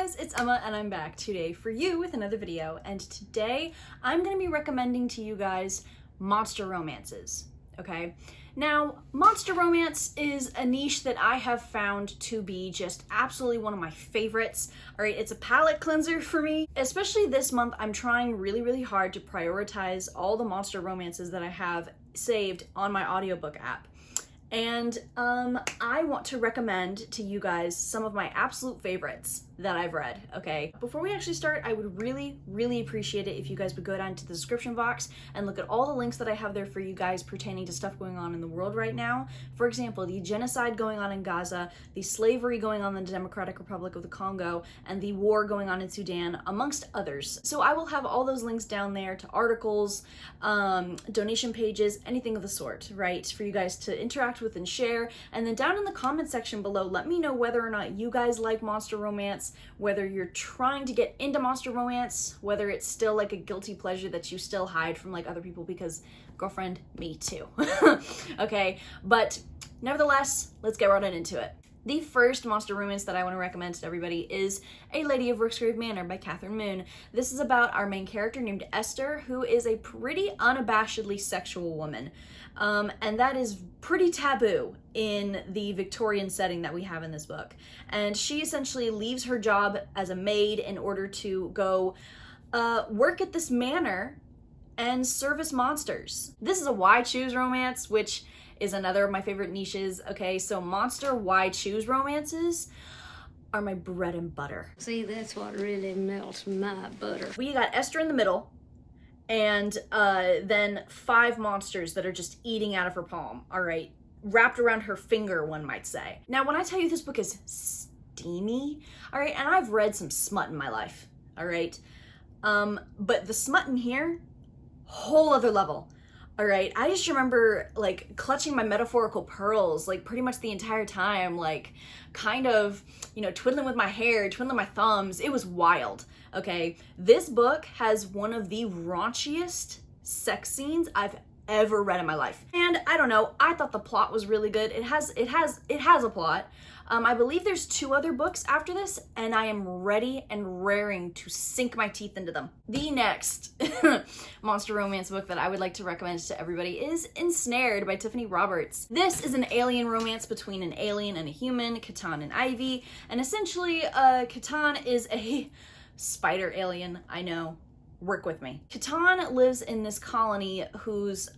guys, it's Emma and I'm back today for you with another video, and today I'm going to be recommending to you guys monster romances, okay? Now, monster romance is a niche that I have found to be just absolutely one of my favorites. All right, it's a palate cleanser for me. Especially this month, I'm trying really hard to prioritize all the monster romances that I have saved on my audiobook app. And I want to recommend to you guys some of my absolute favorites that I've read, okay? Before we actually start, I would really appreciate it if you guys would go down to the description box and look at all the links that I have there for you guys pertaining to stuff going on in the world right now. For example, the genocide going on in Gaza, the slavery going on in the Democratic Republic of the Congo, and the war going on in Sudan, amongst others. So I will have all those links down there to articles, donation pages, anything of the sort, right? For you guys to interact with and share. And then down in the comment section below, let me know whether or not you guys like monster romance, whether you're trying to get into monster romance, whether it's still like a guilty pleasure that you still hide from like other people, because girlfriend, me too. Okay, but nevertheless, let's get right on into it. The first monster romance that I want to recommend to everybody is A Lady of Rooksgrave Manor by Kathryn Moon. This is about our main character named Esther, who is a pretty unabashedly sexual woman. And that is pretty taboo in the Victorian setting that we have in this book. And she essentially leaves her job as a maid in order to go work at this manor and service monsters. This is a why choose romance, which is another of my favorite niches. Okay, so monster why choose romances are my bread and butter. See, that's what really melts my butter. We got Esther in the middle, and then 5 monsters that are just eating out of her palm, all right? Wrapped around her finger, one might say. Now, when I tell you this book is steamy, all right, and I've read some smut in my life, all right? But the smut in here, whole other level. All right, I just remember like clutching my metaphorical pearls like pretty much the entire time, like kind of, you know, twiddling with my hair, twiddling my thumbs. It was wild, okay? This book has one of the raunchiest sex scenes I've ever read in my life. And I don't know, I thought the plot was really good. It has a plot. I believe there's 2 other books after this, and I am ready and raring to sink my teeth into them. The next monster romance book that I would like to recommend to everybody is Ensnared by Tiffany Roberts. This is an alien romance between an alien and a human, Katee and Ivy, and essentially Katee is a spider alien, I know. Work with me. Katee lives in this colony whose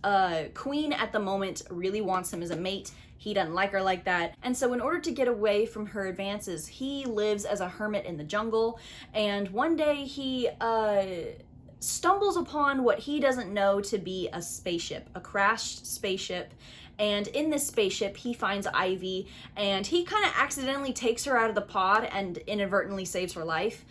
queen at the moment really wants him as a mate. He doesn't like her like that. And so in order to get away from her advances, he lives as a hermit in the jungle. And one day he stumbles upon what he doesn't know to be a spaceship, a crashed spaceship. And in this spaceship, he finds Ivy, and he kind of accidentally takes her out of the pod and inadvertently saves her life.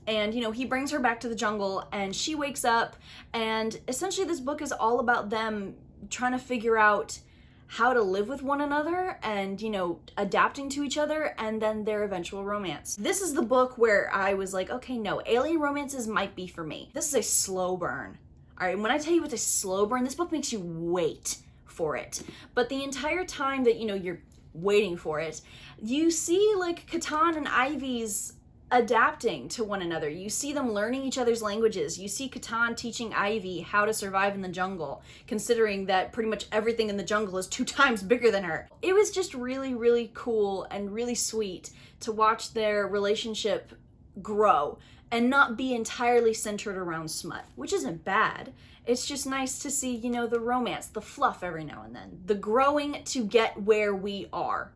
And, you know, he brings her back to the jungle, and she wakes up, and essentially this book is all about them trying to figure out how to live with one another and, you know, adapting to each other, and then their eventual romance. This is the book where I was like, okay, no, alien romances might be for me. This is a slow burn. All right, when I tell you it's a slow burn, this book makes you wait for it. But the entire time that, you know, you're waiting for it, you see like Katee and Ivy's adapting to one another. You see them learning each other's languages. You see Katee teaching Ivy how to survive in the jungle, considering that pretty much everything in the jungle is 2 times bigger than her. It was just really cool and really sweet to watch their relationship grow and not be entirely centered around smut, which isn't bad. It's just nice to see, you know, the romance, the fluff every now and then, the growing to get where we are.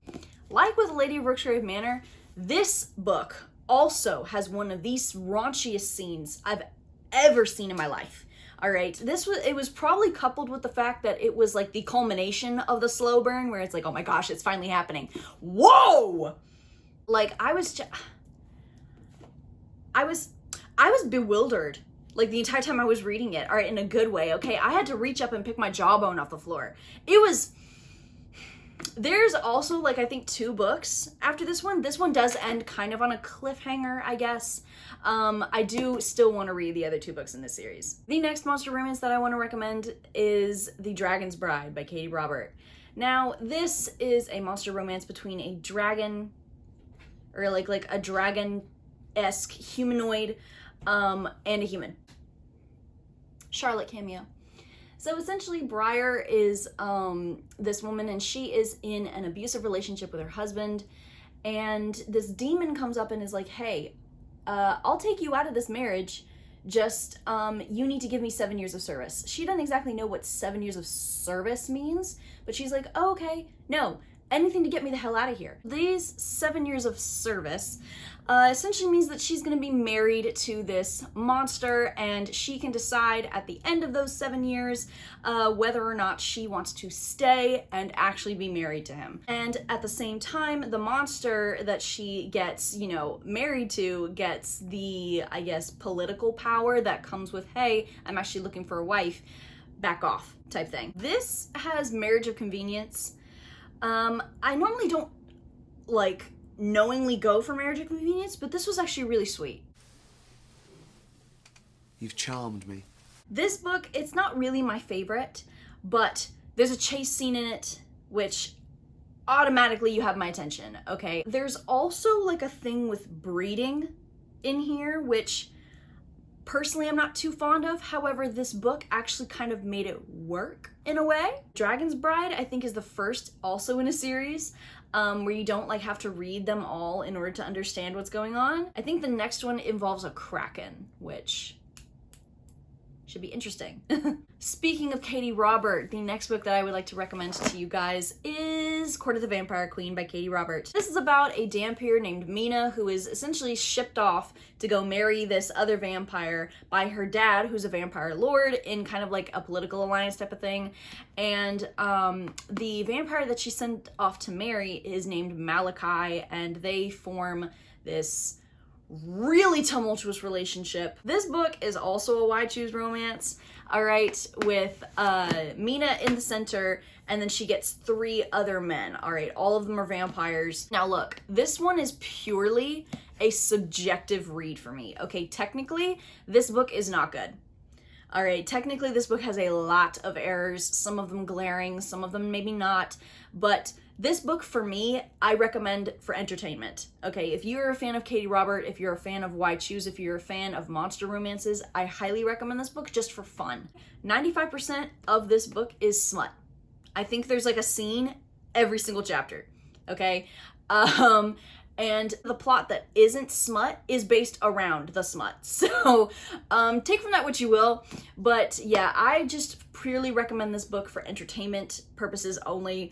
Like with Lady of Rooksgrave Manor, this book also has one of these raunchiest scenes I've ever seen in my life. All right, it was probably coupled with the fact that it was like the culmination of the slow burn, where it's like, oh my gosh, it's finally happening. Whoa! Like I was bewildered like the entire time I was reading it. All right, in a good way. Okay, I had to reach up and pick my jawbone off the floor. There's also, like, I think 2 books after this one. This one does end kind of on a cliffhanger, I guess. I do still want to read the other 2 books in this series. The next monster romance that I want to recommend is The Dragon's Bride by Katee Robert. Now, this is a monster romance between a dragon, or like a dragon esque humanoid, and a human. Charlotte cameo. So essentially, Briar is this woman, and she is in an abusive relationship with her husband, and this demon comes up and is like, hey, I'll take you out of this marriage, just you need to give me 7 years of service. She doesn't exactly know what 7 years of service means, but she's like, oh, okay, no, anything to get me the hell out of here. These 7 years of service essentially means that she's going to be married to this monster, and she can decide at the end of those 7 years whether or not she wants to stay and actually be married to him. And at the same time, the monster that she gets, you know, married to gets the, I guess, political power that comes with, hey, I'm actually looking for a wife, back off type thing. This has marriage of convenience. I normally don't, like, knowingly go for marriage of convenience, but this was actually really sweet. You've charmed me. This book, it's not really my favorite, but there's a chase scene in it, which automatically you have my attention, okay? There's also like a thing with breeding in here, which personally I'm not too fond of. However, this book actually kind of made it work in a way. Dragon's Bride, I think, is the first also in a series where you don't like have to read them all in order to understand what's going on. I think the next one involves a kraken, which should be interesting. Speaking of Katee Robert, the next book that I would like to recommend to you guys is Court of the Vampire Queen by Katee Robert. This is about a vampire named Mina who is essentially shipped off to go marry this other vampire by her dad, who's a vampire lord, in kind of like a political alliance type of thing. And the vampire that she sent off to marry is named Malachi, and they form this really tumultuous relationship. This book is also a why choose romance, all right, with Mina in the center, and then she gets 3 other men, all right, all of them are vampires. Now look, this one is purely a subjective read for me, okay? Technically, this book is not good. All right, technically this book has a lot of errors, some of them glaring, some of them maybe not, but this book, for me, I recommend for entertainment. Okay, if you're a fan of Katee Robert, if you're a fan of Why Choose, if you're a fan of monster romances, I highly recommend this book just for fun. 95% of this book is smut. I think there's like a scene every single chapter, okay? And the plot that isn't smut is based around the smut. So take from that what you will. But yeah, I just purely recommend this book for entertainment purposes only.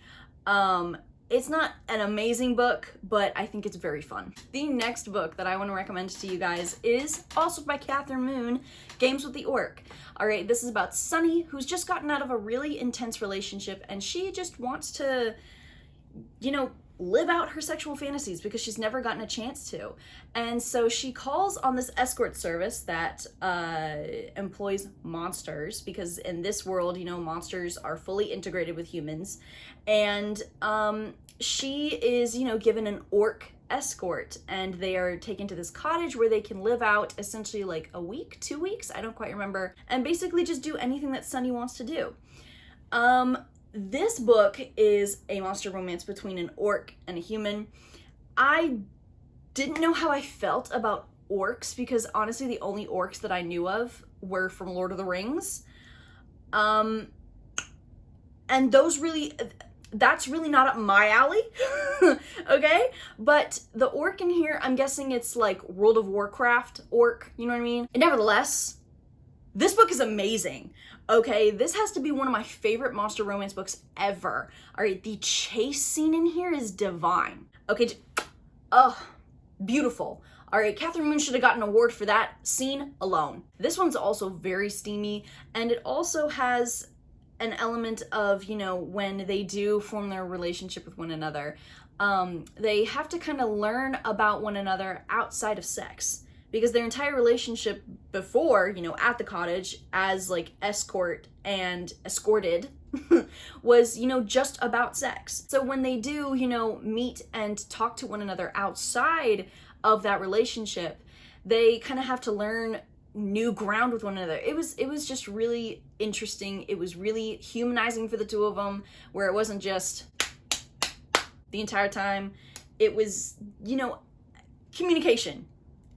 It's not an amazing book, but I think it's very fun. The next book that I want to recommend to you guys is also by Kathryn Moon, Games with the Orc. All right, this is about Sunny, who's just gotten out of a really intense relationship, and she just wants to, you know, live out her sexual fantasies because she's never gotten a chance to. And so she calls on this escort service that employs monsters, because in this world, you know, monsters are fully integrated with humans. And she is, you know, given an orc escort, and they are taken to this cottage where they can live out essentially like a week, 2 weeks, I don't quite remember, and basically just do anything that Sunny wants to do. This book is a monster romance between an orc and a human. I didn't know how I felt about orcs because honestly the only orcs that I knew of were from Lord of the Rings. And those really, that's really not up my alley, okay? But the orc in here, I'm guessing it's like World of Warcraft orc, you know what I mean? And nevertheless, this book is amazing. Okay, this has to be one of my favorite monster romance books ever. All right, the chase scene in here is divine. Okay, oh, beautiful. All right, Kathryn Moon should have gotten an award for that scene alone. This one's also very steamy, and it also has an element of, you know, when they do form their relationship with one another, they have to kind of learn about one another outside of sex. Because their entire relationship before, you know, at the cottage as like escort and escorted was, you know, just about sex. So when they do, you know, meet and talk to one another outside of that relationship, they kind of have to learn new ground with one another. It was just really interesting. It was really humanizing for the two of them, where it wasn't just the entire time. It was, you know, communication.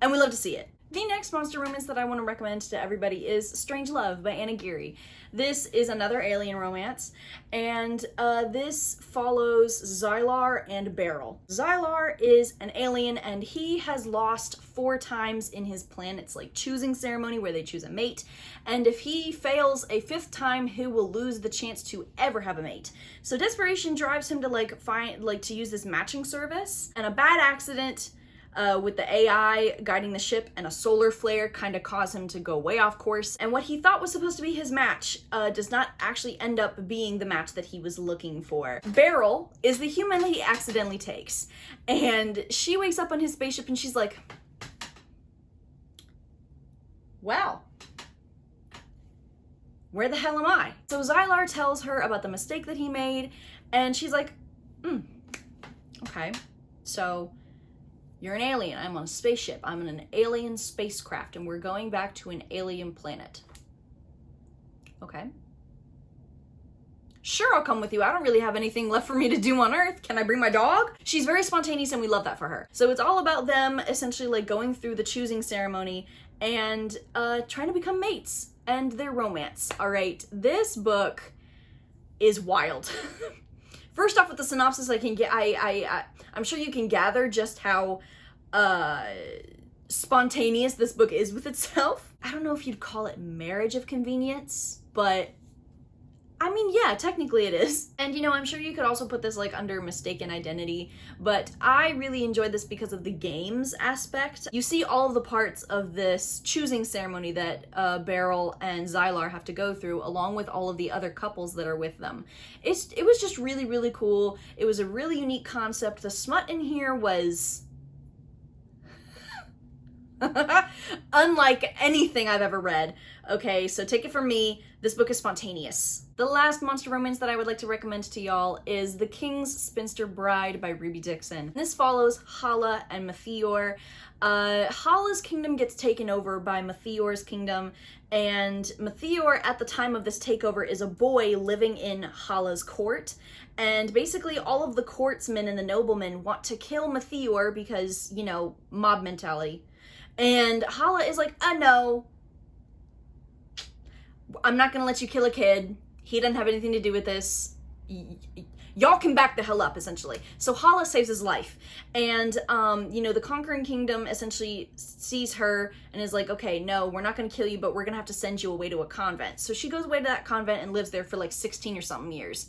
And we love to see it. The next monster romance that I want to recommend to everybody is Strange Love by Aguirre. This is another alien romance, and this follows Xylar and Beryl. Xylar is an alien, and he has lost 4 times in his planet's choosing ceremony where they choose a mate, and if he fails a 5th time, he will lose the chance to ever have a mate. So desperation drives him to to use this matching service, and a bad accident with the AI guiding the ship and a solar flare kind of cause him to go way off course. And what he thought was supposed to be his match does not actually end up being the match that he was looking for. Beryl is the human that he accidentally takes. And she wakes up on his spaceship and she's like, wow, where the hell am I? So Xylar tells her about the mistake that he made, and she's like, okay, so you're an alien. I'm on a spaceship. I'm in an alien spacecraft, and we're going back to an alien planet. Okay. Sure, I'll come with you. I don't really have anything left for me to do on Earth. Can I bring my dog? She's very spontaneous, and we love that for her. So it's all about them essentially going through the choosing ceremony and trying to become mates and their romance. All right, this book is wild. First off, with the synopsis, I'm sure you can gather just how spontaneous this book is with itself. I don't know if you'd call it marriage of convenience, but I mean, yeah, technically it is. And I'm sure you could also put this under mistaken identity, but I really enjoyed this because of the games aspect. You see all of the parts of this choosing ceremony that Beryl and Xylar have to go through, along with all of the other couples that are with them. It was just really, really cool. It was a really unique concept. The smut in here was unlike anything I've ever read. Okay, so take it from me, this book is spontaneous. The last monster romance that I would like to recommend to y'all is The King's Spinster Bride by Ruby Dixon. This follows Hala and Meteor. Hala's kingdom gets taken over by Meteor's kingdom, and Meteor at the time of this takeover is a boy living in Hala's court. And basically all of the courtsmen and the noblemen want to kill Meteor because, mob mentality. And Hala is like, no, I'm not gonna let you kill a kid. He doesn't have anything to do with this. Y'all can back the hell up, essentially. So Hala saves his life. And, the conquering kingdom essentially sees her and is like, okay, no, we're not gonna kill you, but we're gonna have to send you away to a convent. So she goes away to that convent and lives there for 16 or something years.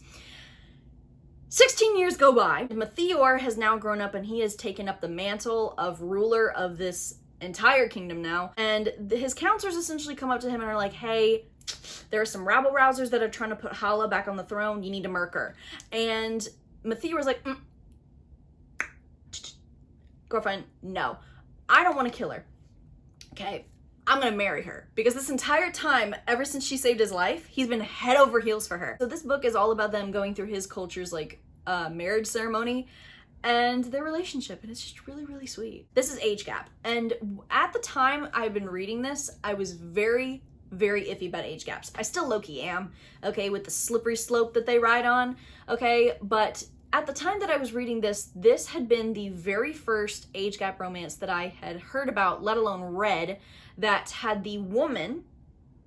16 years go by. Meteor has now grown up and he has taken up the mantle of ruler of this entire kingdom now. And his counselors essentially come up to him and are like, hey, there are some rabble-rousers that are trying to put Hala back on the throne. You need to murk her. And Meteor was like, girlfriend, no, I don't want to kill her. Okay, I'm gonna marry her. Because this entire time, ever since she saved his life, he's been head over heels for her. So this book is all about them going through his culture's marriage ceremony and their relationship, and it's just really, really sweet. This is age gap. And at the time I've been reading this, I was very, very iffy about age gaps. I still low-key am, okay, with the slippery slope that they ride on, okay, but at the time that I was reading this, this had been the very first age gap romance that I had heard about, let alone read, that had the woman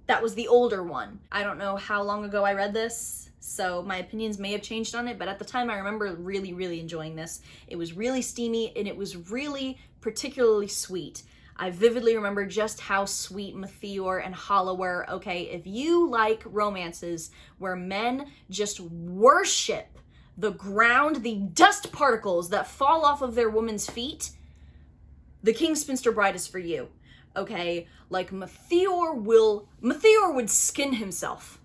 that was the older one. I don't know how long ago I read this, so my opinions may have changed on it, but at the time I remember really, really enjoying this. It was really steamy, and it was really particularly sweet. I vividly remember just how sweet Meteor and Hala were. Okay, if you like romances where men just worship the ground, the dust particles that fall off of their woman's feet, The King's Spinster Bride is for you. Okay, Meteor would skin himself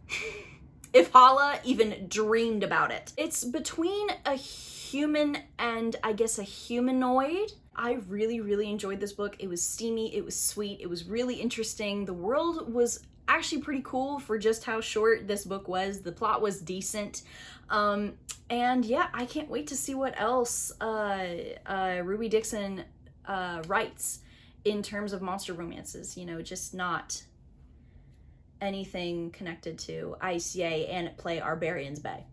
if Hala even dreamed about it. It's between a human and, I guess, a humanoid. I really, really enjoyed this book. It was steamy, it was sweet, it was really interesting. The world was actually pretty cool for just how short this book was. The plot was decent. And yeah, I can't wait to see what else Ruby Dixon writes in terms of monster romances. Just not anything connected to Ice Yay and Play Barbarians Bay.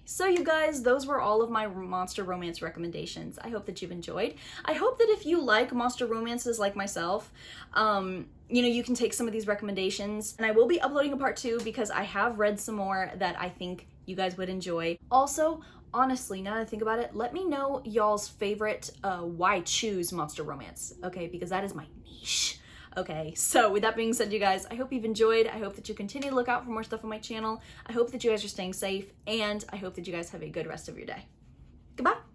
So you guys, those were all of my monster romance recommendations. I hope that you've enjoyed. I hope that if you like monster romances like myself, you know, you can take some of these recommendations. And I will be uploading a part 2 because I have read some more that I think you guys would enjoy. Also, honestly, now that I think about it, let me know y'all's favorite why choose monster romance, okay? Because that is my niche. Okay, so with that being said, you guys, I hope you've enjoyed. I hope that you continue to look out for more stuff on my channel. I hope that you guys are staying safe, and I hope that you guys have a good rest of your day. Goodbye.